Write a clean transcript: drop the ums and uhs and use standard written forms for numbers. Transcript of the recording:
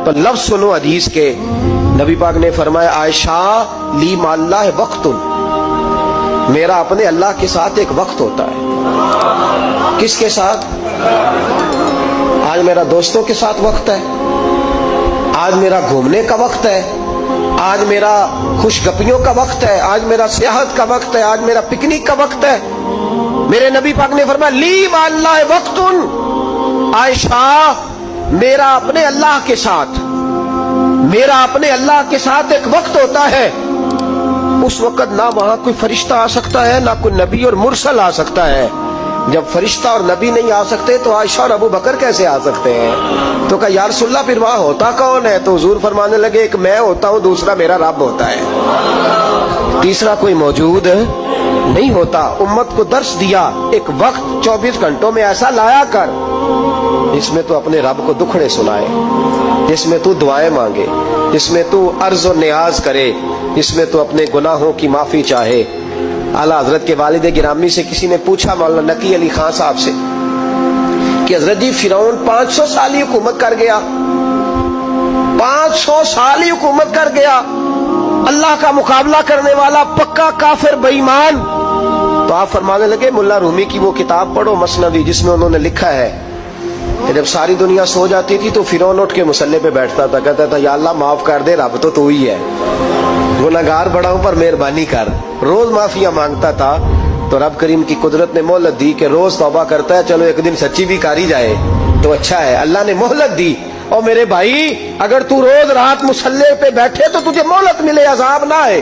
تو لفظ سنو حدیث کے، نبی پاک نے فرمایا عائشہ لی ماللہ وقت، میرا اپنے اللہ کے ساتھ ایک وقت ہوتا ہے۔ کس کے ساتھ؟ آج میرا دوستوں کے ساتھ وقت ہے، آج میرا گھومنے کا وقت ہے، آج میرا خوش گپیوں کا وقت ہے، آج میرا سیاحت کا وقت ہے، آج میرا پکنک کا وقت ہے۔ میرے نبی پاک نے فرمایا لی مع اللہ وقت، عائشہ میرا اپنے اللہ کے ساتھ، میرا اپنے اللہ کے ساتھ ایک وقت ہوتا ہے۔ اس وقت نہ وہاں کوئی فرشتہ آ سکتا ہے، نہ کوئی نبی اور مرسل آ سکتا ہے۔ جب فرشتہ اور نبی نہیں آ سکتے تو عائشہ اور ابو بکر کیسے آ سکتے ہیں؟ تو کہا یا رسول اللہ پھر وہاں ہوتا کون ہے؟ تو حضور فرمانے لگے ایک میں ہوتا ہوں، دوسرا میرا رب ہوتا ہے، تیسرا کوئی موجود نہیں ہوتا۔ امت کو درس دیا ایک وقت 24 گھنٹوں میں ایسا لایا کر جس میں تو اپنے رب کو دکھڑے سنائے، جس میں تو دعائیں مانگے، جس میں تو عرض و نیاز کرے، جس میں تو اپنے گناہوں کی معافی چاہے۔ اعلیٰ حضرت کے والد گرامی سے کسی نے پوچھا، مولانا نقی علی خان صاحب سے، کہ حضرت جی فرعون 500 سال ہی حکومت کر گیا، 500 سال ہی حکومت کر گیا، اللہ کا مقابلہ کرنے والا پکا کافر بے ایمان۔ تو آپ فرمانے لگے ملا رومی کی وہ کتاب پڑھو مثنوی، جس میں انہوں نے لکھا ہے کہ جب ساری دنیا سو جاتی تھی تو فرعون اٹھ کے مصلے پہ بیٹھتا تھا، کہتا تھا یا اللہ معاف کر دے، رب تو ہی ہے، گناہگار بڑا ہوں پر مہربانی کر۔ روز معافیاں مانگتا تھا تو رب کریم کی قدرت نے مہلت دی کہ روز توبہ کرتا ہے، چلو ایک دن سچی بھی کاری جائے تو اچھا ہے، اللہ نے مہلت دی۔ اور میرے بھائی اگر تو روز رات مصلے پہ بیٹھے تو تجھے مہلت ملے، عذاب نہ آئے۔